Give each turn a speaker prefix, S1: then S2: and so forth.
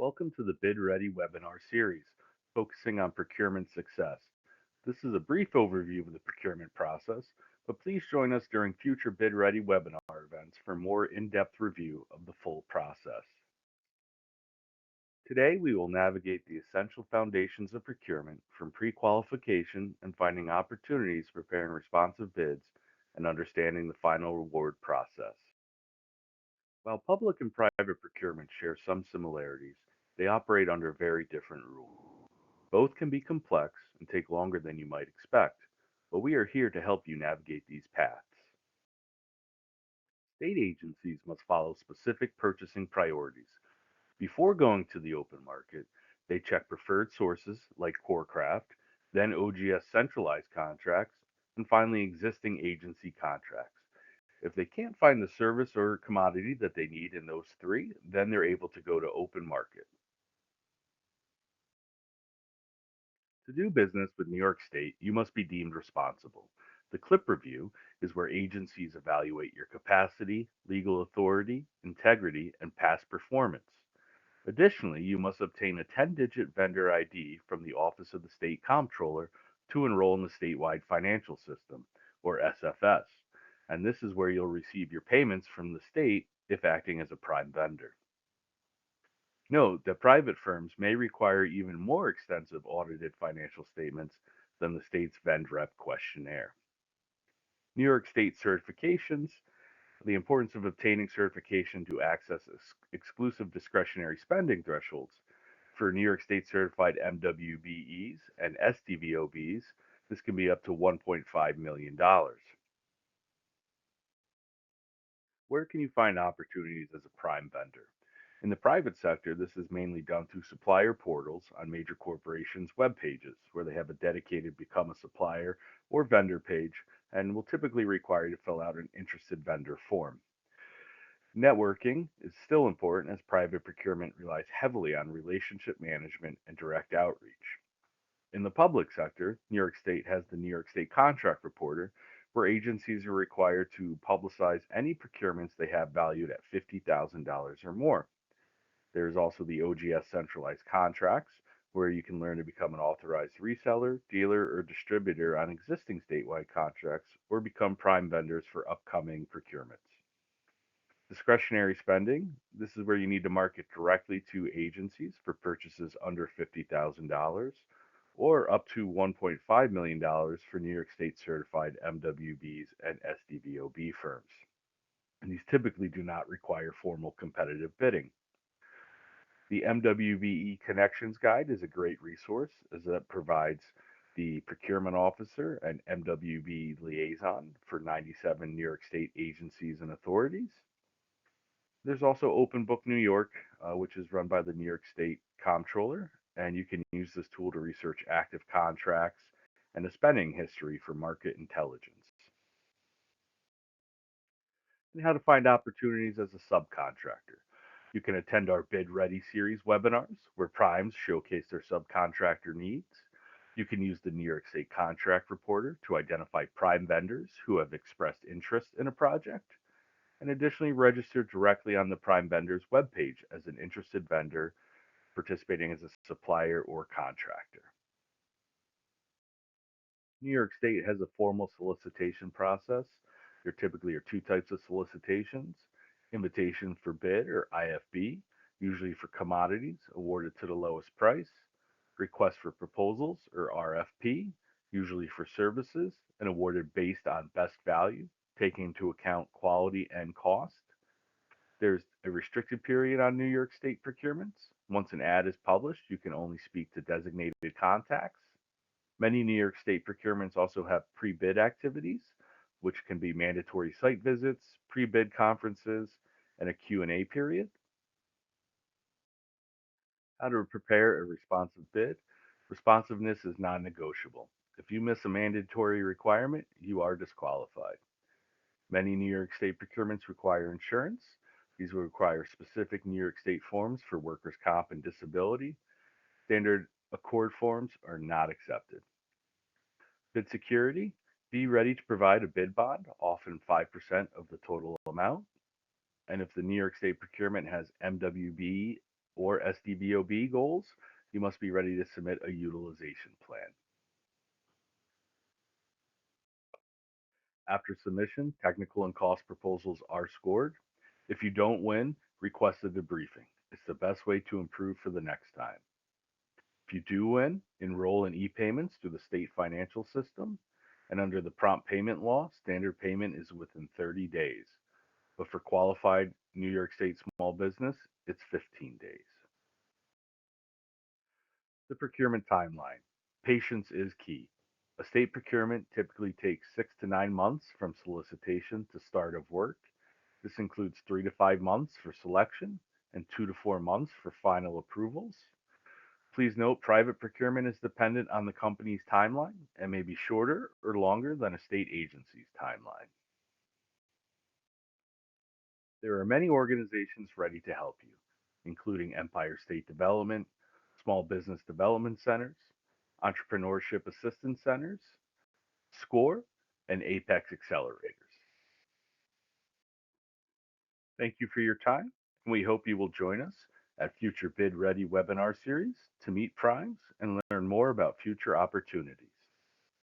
S1: Welcome to the Bid Ready webinar series, focusing on procurement success. This is a brief overview of the procurement process, but please join us during future Bid Ready webinar events for more in-depth review of the full process. Today, we will navigate the essential foundations of procurement from pre-qualification and finding opportunities, preparing responsive bids, and understanding the final reward process. While public and private procurement share some similarities, they operate under very different rules. Both can be complex and take longer than you might expect, but we are here to help you navigate these paths. State agencies must follow specific purchasing priorities. Before going to the open market, they check preferred sources like CoreCraft, then OGS centralized contracts, and finally existing agency contracts. If they can't find the service or commodity that they need in those three, then they're able to go to open market. To do business with New York State, you must be deemed responsible. The CLIP review is where agencies evaluate your capacity, legal authority, integrity, and past performance. Additionally, you must obtain a 10-digit vendor ID from the Office of the State Comptroller to enroll in the Statewide Financial System, or SFS, and this is where you'll receive your payments from the state if acting as a prime vendor. Note that private firms may require even more extensive audited financial statements than the state's VendRep questionnaire. New York State certifications. The importance of obtaining certification to access exclusive discretionary spending thresholds. For New York State certified MWBEs and SDVOBs, this can be up to $1.5 million. Where can you find opportunities as a prime vendor? In the private sector, this is mainly done through supplier portals on major corporations' web pages, where they have a dedicated Become a Supplier or Vendor page and will typically require you to fill out an interested vendor form. Networking is still important as private procurement relies heavily on relationship management and direct outreach. In the public sector, New York State has the New York State Contract Reporter, where agencies are required to publicize any procurements they have valued at $50,000 or more. There is also the OGS centralized contracts, where you can learn to become an authorized reseller, dealer, or distributor on existing statewide contracts or become prime vendors for upcoming procurements. Discretionary spending. This is where you need to market directly to agencies for purchases under $50,000 or up to $1.5 million for New York State certified MWBs and SDVOB firms. And these typically do not require formal competitive bidding. The MWBE Connections Guide is a great resource as it provides the procurement officer and MWB liaison for 97 New York State agencies and authorities. There's also Open Book New York, which is run by the New York State Comptroller, and you can use this tool to research active contracts and a spending history for market intelligence. And how to find opportunities as a subcontractor. You can attend our Bid Ready series webinars where primes showcase their subcontractor needs. You can use the New York State Contract Reporter to identify prime vendors who have expressed interest in a project, and additionally register directly on the prime vendor's webpage as an interested vendor participating as a supplier or contractor. New York State has a formal solicitation process. There typically are two types of solicitations: invitation for bid, or IFB, usually for commodities awarded to the lowest price; request for proposals, or RFP, usually for services and awarded based on best value, taking into account quality and cost. There's a restricted period on New York State procurements. Once an ad is published, you can only speak to designated contacts. Many New York State procurements also have pre-bid activities, which can be mandatory site visits, pre-bid conferences, and a Q&A period. How to prepare a responsive bid. Responsiveness is non-negotiable. If you miss a mandatory requirement, you are disqualified. Many New York State procurements require insurance. These will require specific New York State forms for workers' comp and disability. Standard Accord forms are not accepted. Bid security. Be ready to provide a bid bond, often 5% of the total amount. And if the New York State procurement has MWB or SDBOB goals, you must be ready to submit a utilization plan. After submission, technical and cost proposals are scored. If you don't win, request a debriefing. It's the best way to improve for the next time. If you do win, enroll in e-payments through the state financial system. And under the prompt payment law, standard payment is within 30 days. But for qualified New York State small business, it's 15 days. The procurement timeline. Patience is key. A state procurement typically takes 6 to 9 months from solicitation to start of work. This includes 3 to 5 months for selection and 2 to 4 months for final approvals. Please note private procurement is dependent on the company's timeline and may be shorter or longer than a state agency's timeline. There are many organizations ready to help you, including Empire State Development, Small Business Development Centers, Entrepreneurship Assistance Centers, SCORE, and Apex Accelerators. Thank you for your time, and we hope you will join us at future Bid Ready webinar series to meet primes and learn more about future opportunities.